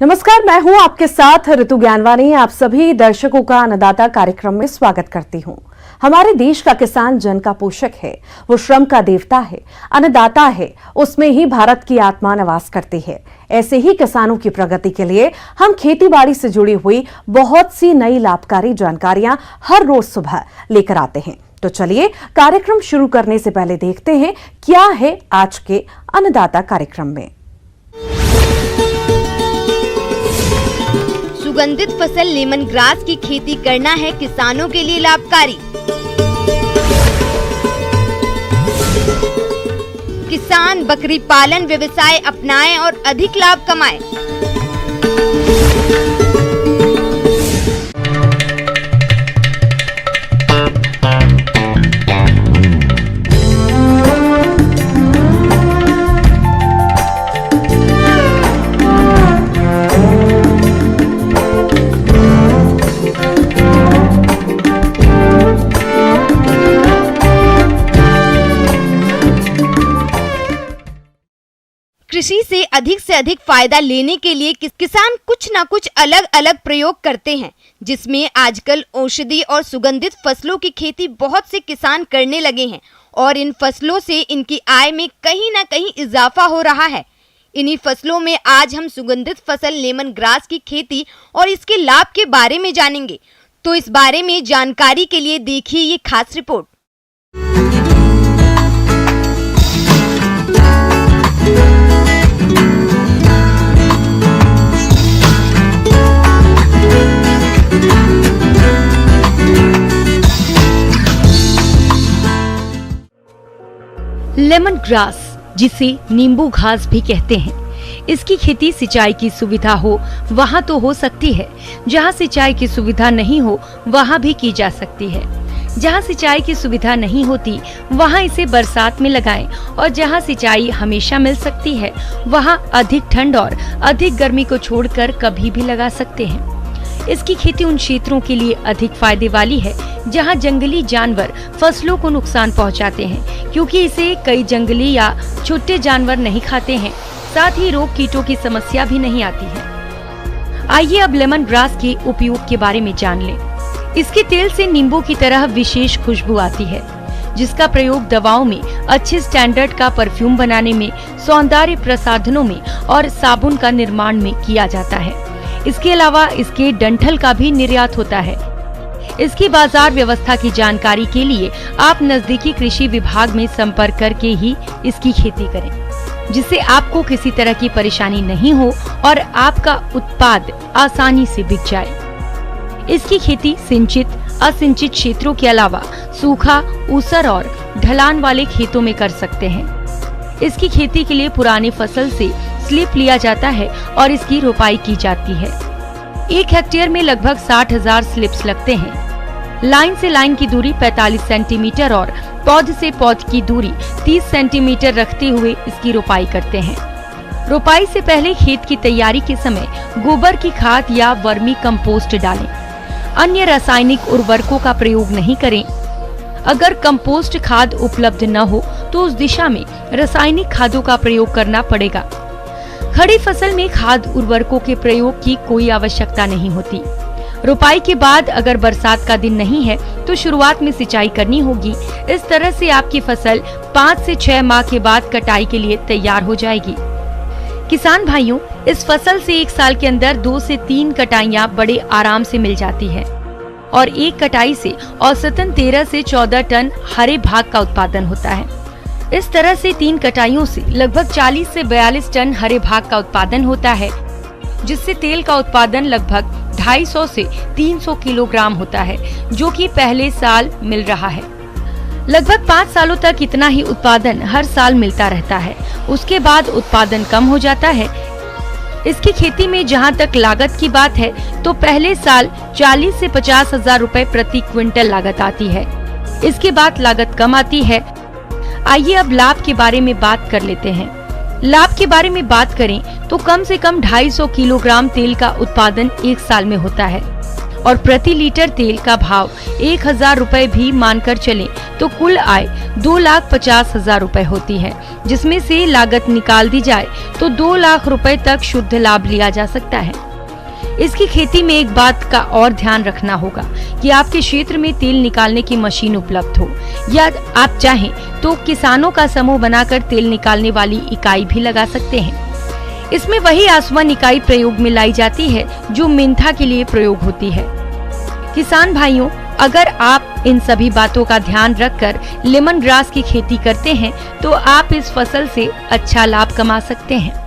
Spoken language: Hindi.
नमस्कार, मैं हूं आपके साथ ऋतु ज्ञानवानी। आप सभी दर्शकों का अन्नदाता कार्यक्रम में स्वागत करती हूं। हमारे देश का किसान जन का पोषक है, वो श्रम का देवता है, अन्नदाता है, उसमें ही भारत की आत्मा निवास करती है। ऐसे ही किसानों की प्रगति के लिए हम खेतीबाड़ी से जुड़ी हुई बहुत सी नई लाभकारी जानकारियां हर रोज सुबह लेकर आते हैं। तो चलिए कार्यक्रम शुरू करने से पहले देखते हैं क्या है आज के अन्नदाता कार्यक्रम में। सुगंधित फसल लेमन ग्रास की खेती करना है किसानों के लिए लाभकारी। किसान बकरी पालन व्यवसाय अपनाएं और अधिक लाभ कमाएं। कृषि से अधिक फायदा लेने के लिए किसान कुछ न कुछ अलग अलग प्रयोग करते हैं, जिसमें आजकल औषधि और सुगंधित फसलों की खेती बहुत से किसान करने लगे हैं और इन फसलों से इनकी आय में कहीं न कहीं इजाफा हो रहा है। इन्हीं फसलों में आज हम सुगंधित फसल लेमन ग्रास की खेती और इसके लाभ के बारे में जानेंगे। तो इस बारे में जानकारी के लिए देखिए ये खास रिपोर्ट। लेमन ग्रास, जिसे नींबू घास भी कहते हैं, इसकी खेती सिंचाई की सुविधा हो वहाँ तो हो सकती है, जहाँ सिंचाई की सुविधा नहीं हो वहाँ भी की जा सकती है। जहाँ सिंचाई की सुविधा नहीं होती वहाँ इसे बरसात में लगाएं और जहाँ सिंचाई हमेशा मिल सकती है वहाँ अधिक ठंड और अधिक गर्मी को छोड़कर कभी भी लगा सकते हैं। इसकी खेती उन क्षेत्रों के लिए अधिक फायदे वाली है जहां जंगली जानवर फसलों को नुकसान पहुंचाते हैं, क्योंकि इसे कई जंगली या छोटे जानवर नहीं खाते हैं। साथ ही रोग कीटों की समस्या भी नहीं आती है। आइए अब लेमन ग्रास के उपयोग के बारे में जान लें। इसके तेल से नींबू की तरह विशेष खुशबू आती है, जिसका प्रयोग दवाओं में, अच्छे स्टैंडर्ड का परफ्यूम बनाने में, सौंदर्य प्रसाधनों में और साबुन का निर्माण में किया जाता है। इसके अलावा इसके डंठल का भी निर्यात होता है। इसकी बाजार व्यवस्था की जानकारी के लिए आप नजदीकी कृषि विभाग में संपर्क करके ही इसकी खेती करें, जिससे आपको किसी तरह की परेशानी नहीं हो और आपका उत्पाद आसानी से बिक जाए। इसकी खेती सिंचित, असिंचित क्षेत्रों के अलावा सूखा, ऊसर और ढलान वाले खेतों में कर सकते हैं। इसकी खेती के लिए पुराने फसल से स्लिप लिया जाता है और इसकी रोपाई की जाती है। 1 हेक्टेयर में लगभग 60,000 स्लिप्स लगते हैं। लाइन से लाइन की दूरी 45 सेंटीमीटर और पौध से पौध की दूरी 30 सेंटीमीटर रखते हुए इसकी रोपाई करते हैं। रोपाई से पहले खेत की तैयारी के समय गोबर की खाद या वर्मी कंपोस्ट डालें। अन्य रासायनिक उर्वरकों का प्रयोग नहीं करें। अगर कंपोस्ट खाद उपलब्ध न हो तो उस दिशा में रासायनिक खादों का प्रयोग करना पड़ेगा। खड़ी फसल में खाद उर्वरकों के प्रयोग की कोई आवश्यकता नहीं होती। रोपाई के बाद अगर बरसात का दिन नहीं है तो शुरुआत में सिंचाई करनी होगी। इस तरह से आपकी फसल 5 से 6 माह के बाद कटाई के लिए तैयार हो जाएगी। किसान भाइयों, इस फसल से 1 साल के अंदर 2 से 3 कटाइयां बड़े आराम से मिल जाती है और एक कटाई से औसतन 13 से 14 टन हरे भाग का उत्पादन होता है। इस तरह से 3 कटाइयों से लगभग 40 से 42 टन हरे भाग का उत्पादन होता है, जिससे तेल का उत्पादन लगभग 250 से 300 किलोग्राम होता है, जो कि पहले साल मिल रहा है। लगभग 5 सालों तक इतना ही उत्पादन हर साल मिलता रहता है। उसके बाद उत्पादन कम हो जाता है। इसकी खेती में जहां तक लागत की बात है तो पहले साल 40 से 50 हजार रुपए प्रति क्विंटल लागत आती है। इसके बाद लागत कम आती है। आइए अब लाभ के बारे में बात कर लेते हैं। लाभ के बारे में बात करें तो कम से कम 250 किलोग्राम तेल का उत्पादन 1 साल में होता है और प्रति लीटर तेल का भाव 1000 रुपए भी मानकर चलें तो कुल आय 2,50,000 रुपए होती है, जिसमें से लागत निकाल दी जाए तो 2 लाख रुपए तक शुद्ध लाभ लिया जा सकता है। इसकी खेती में एक बात का और ध्यान रखना होगा कि आपके क्षेत्र में तेल निकालने की मशीन उपलब्ध हो, या आप चाहें तो किसानों का समूह बनाकर तेल निकालने वाली इकाई भी लगा सकते हैं। इसमें वही आसवन इकाई प्रयोग में लाई जाती है जो मेंथा के लिए प्रयोग होती है। किसान भाइयों, अगर आप इन सभी बातों का ध्यान रखकर लेमन ग्रास की खेती करते हैं तो आप इस फसल से अच्छा लाभ कमा सकते हैं।